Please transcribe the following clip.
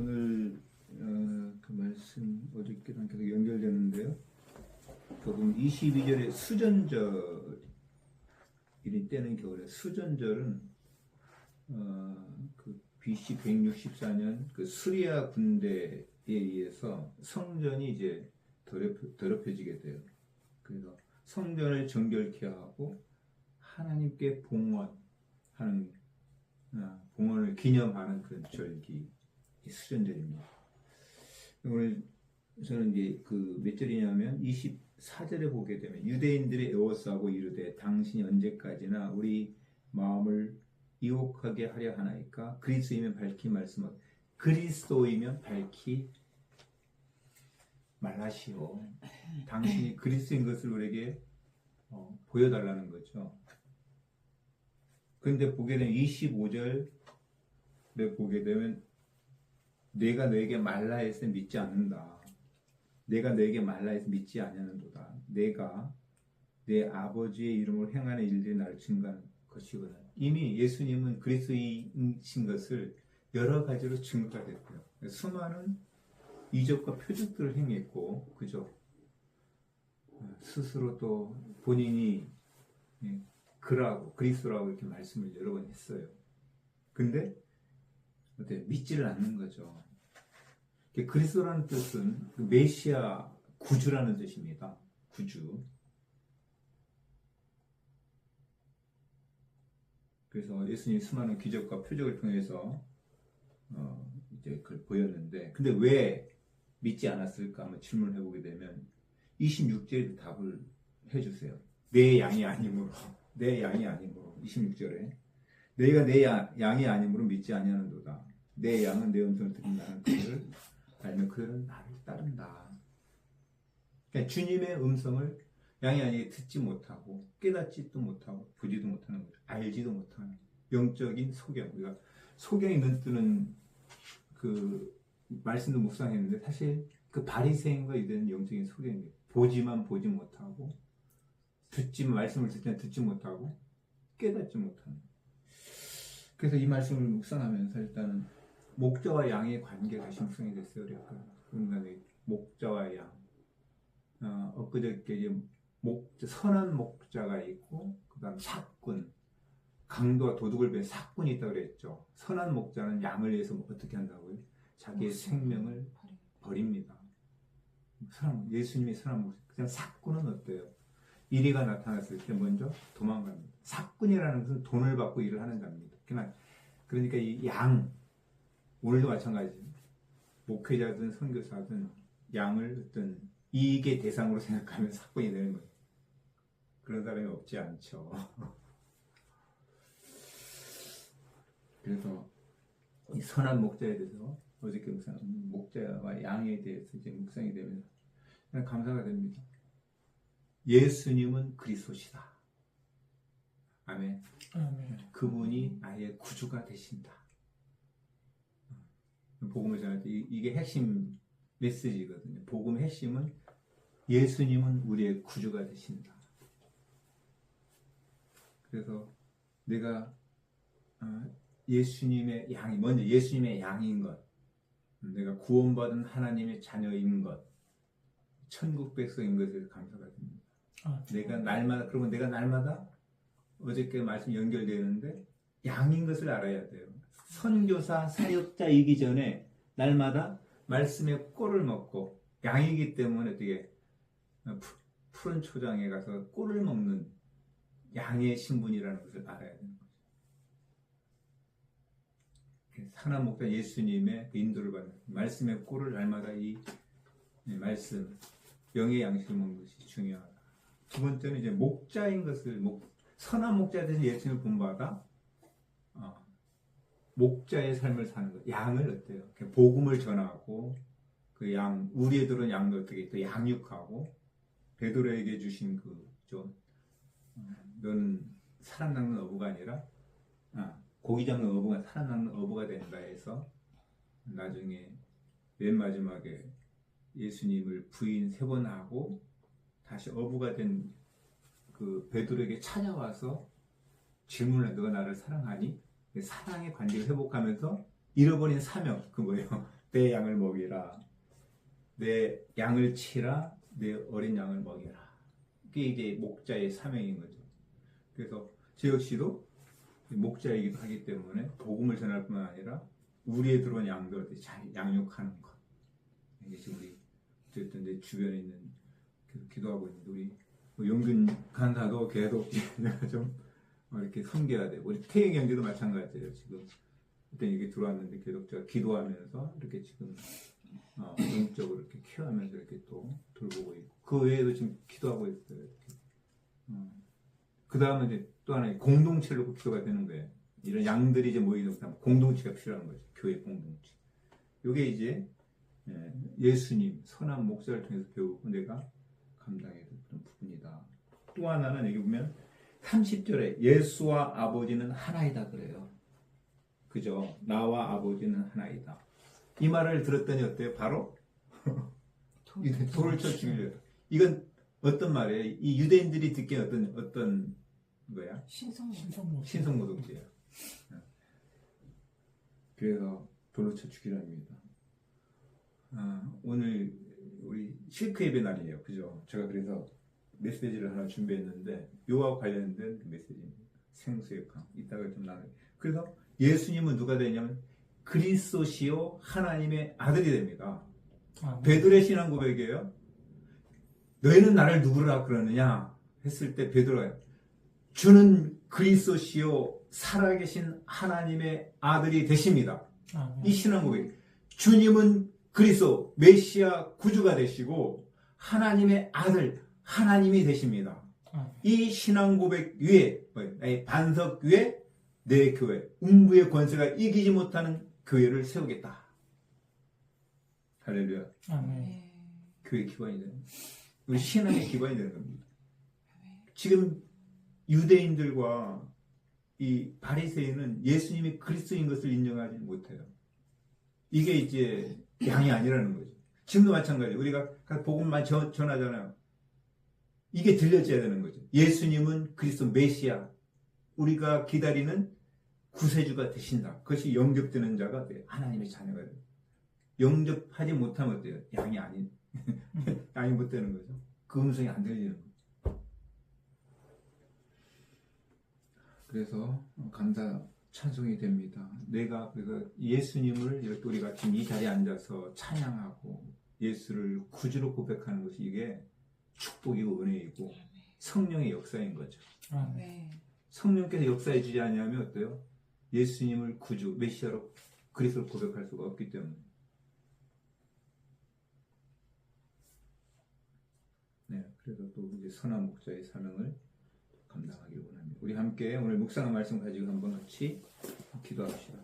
오늘 그 말씀 어저께랑 계속 연결되는데요. 복음 22절에 수전절이 때는 겨울에 수전절은 그 BC 164년 그 수리아 군대에 의해서 성전이 이제 더럽혀지게 돼요. 그래서 성전을 정결케 하고 하나님께 봉헌을 기념하는 그런 절기 수전절입니다. 오늘 저는 이제 그 몇 절이냐면 24절에 보게 되면 유대인들이 에워싸고 이르되 당신이 언제까지나 우리 마음을 유혹하게 하려 하나이까 그리스도이면 밝히 말씀하고 그리스도이면 밝히 말하시오. 당신이 그리스도인 것을 우리에게 보여달라는 거죠. 그런데 보게 되면 25절에 보게 되면 내가 너에게 말라 해서 믿지 않는다. 내가 너에게 말라 해서 믿지 아니하는도다. 내가 내 아버지의 이름으로 행하는 일들이 나를 증거하는 것이거든. 이미 예수님은 그리스도이신 것을 여러 가지로 증거가 됐고요. 수많은 이적과 표적들을 행했고, 그죠? 스스로 또 본인이 그리스도라고 이렇게 말씀을 여러 번 했어요. 근데 믿지를 않는 거죠. 그리스도라는 뜻은 메시아 구주라는 뜻입니다. 구주. 그래서 예수님이 수많은 기적과 표적을 통해서 이제 그걸 보였는데, 근데 왜 믿지 않았을까 한번 질문을 해보게 되면 26절에 답을 해주세요. 내 양이 아니므로. 내 양이 아니므로. 26절에 너희가 내 양이 아니므로 믿지 아니하는도다. 내 양은 내 음성을 듣는다는 것을 알면 그들은 나를 따른다. 그러니까 주님의 음성을 양이 아니게 듣지 못하고 깨닫지도 못하고 보지도 못하는 거죠. 알지도 못하는 영적인 소경. 우리가 소경이 눈뜨는 그 말씀도 묵상했는데 사실 그 바리새인과 이들은 영적인 소경입니다. 보지만 보지 못하고 말씀을 듣지만 듣지 못하고 깨닫지 못하는. 그래서 이 말씀을 묵상하면서 일단은 목자와 양의 관계가 다시 묵상이 됐어요. 그러니까 목자와 양. 엊그저께 선한 목자가 있고 그다음 삭군, 강도와 도둑을 위해 삭군이 있다고 그랬죠. 선한 목자는 양을 위해서 어떻게 한다고요? 자기의 생명을 버립니다. 예수님이 선한 목자. 그냥 삭군은 어때요? 이리가 나타났을 때 먼저 도망갑니다. 삭군이라는 것은 돈을 받고 일을 하는 자입니다. 그러니까 이 양, 오늘도 마찬가지입니다. 목회자든 선교사든 양을 어떤 이익의 대상으로 생각하면 삭군이 되는 거예요. 그런 사람이 없지 않죠. 그래서 이 선한 목자에 대해서 어저께 목자와 양에 대해서 이제 묵상이 되면서 감사가 됩니다. 예수님은 그리스도시다. 아멘. 그분이 나의 구주가 되신다. 복음을 전할 때 이게 핵심 메시지거든요. 복음의 핵심은 예수님은 우리의 구주가 되신다. 그래서 내가 예수님의 양이 먼저 예수님의 양인 것, 내가 구원받은 하나님의 자녀인 것, 천국 백성인 것에 감사가 됩니다. 그러면 내가 날마다 어저께 말씀 연결되는데 양인 것을 알아야 돼요. 선교사 사역자이기 전에 날마다 말씀의 꼴을 먹고 양이기 때문에 어떻게 푸른 초장에 가서 꼴을 먹는 양의 신분이라는 것을 알아야 되는 거죠. 선한 목자 예수님의 인도를 받는 말씀의 꼴을 날마다 이 말씀 영의 양식을 먹는 것이 중요하다. 두 번째는 이제 목자인 것을 선한 목자에 대해서 예수님을 본받아 목자의 삶을 사는 것. 양을 어때요? 복음을 전하고 그 양 우리에 들어온 양도 어떻게 또 양육하고 베드로에게 주신 너는 살아남는 어부가 아니라 고기 잡는 어부가 살아남는 어부가 된다 해서 나중에 맨 마지막에 예수님을 부인 3번 하고 다시 어부가 된 그 베드로에게 찾아와서 질문을 해. 너가 나를 사랑하니? 사랑의 관계를 회복하면서 잃어버린 사명, 그 뭐예요? 내 양을 먹이라. 내 양을 치라. 내 어린 양을 먹이라. 그게 이제 목자의 사명인 거죠. 그래서 저 역시도 목자이기도 하기 때문에 복음을 전할 뿐만 아니라 우리에 들어온 양들을 잘 양육하는 것. 이게 지금 우리 어쨌든 내 주변에 있는 계속 기도하고 있는데 우리 용균 간사도 계속 내가 좀 이렇게 섬겨야 되고 우리 태희 경제도 마찬가지예요. 지금 그때 이게 들어왔는데 계속 제가 기도하면서 이렇게 지금 영적으로 이렇게 키워하면서 이렇게 또 돌보고 있고 그 외에도 지금 기도하고 있어요. 이렇게. 그 다음에 이제 또 하나의 공동체를 놓고 기도가 되는 거예요. 이런 양들이 이제 모이는 공동체가 필요한 거죠. 교회 공동체. 이게 이제 예수님 선한 목사를 통해서 배우고 내가 감당해야 될 그런 부분이다. 또 하나는 여기 보면 30절에 예수와 아버지는 하나이다 그래요. 그죠? 나와 아버지는 하나이다. 이 말을 들었더니 어때요? 바로 돌을 쳐 죽이려고. 이건 어떤 말이에요? 이 유대인들이 듣기엔 어떤 거야? 신성모독죄야. 그래서 돌로 쳐 죽이랍니다. 오늘 우리 실크 예배 날이에요. 그죠? 제가 그래서 메시지를 하나 준비했는데 요와 관련된 메시지입니다. 생수의 강. 이따가 좀 나눠요. 그래서 예수님은 누가 되냐면 그리스도시요 하나님의 아들이 됩니다. 베드로의 신앙 고백이에요. 너희는 나를 누구라 그러느냐 했을 때 베드로가 주는 그리스도시요 살아계신 하나님의 아들이 되십니다. 이 신앙 고백. 주님은 그리스도 메시아 구주가 되시고 하나님의 아들 하나님이 되십니다. 이 신앙 고백 위에 반석 위에 내 교회 음부의 권세가 이기지 못하는 교회를 세우겠다. 할렐루야. 교회 기반이 되는 우리 신앙의 기반이 되는 겁니다. 지금 유대인들과 이 바리새인은 예수님이 그리스도인 것을 인정하지 못해요. 이게 이제 양이 아니라는 거죠. 지금도 마찬가지예요. 우리가 복음만 전하잖아요. 이게 들려져야 되는 거죠. 예수님은 그리스도 메시아, 우리가 기다리는 구세주가 되신다. 그것이 영접되는 자가 돼요. 하나님의 자녀가 돼요. 영접하지 못하면 어때요? 양이 아닌 양이 못 되는 거죠. 그 음성이 안 들리는 거죠. 그래서 감사 찬송이 됩니다. 내가 그래서 예수님을 이렇게 우리가 지금 이 자리에 앉아서 찬양하고 예수를 구주로 고백하는 것이 이게 축복이고 은혜이고 성령의 역사인 거죠. 성령께서 역사해 주지 않으면 어때요? 예수님을 구주, 메시아로 그리스도를 고백할 수가 없기 때문에. 네, 그래서 또 이제 선한 목자의 사명을 감당하기를 원합니다. 우리 함께 오늘 묵상한 말씀 가지고 한번 같이 기도합시다.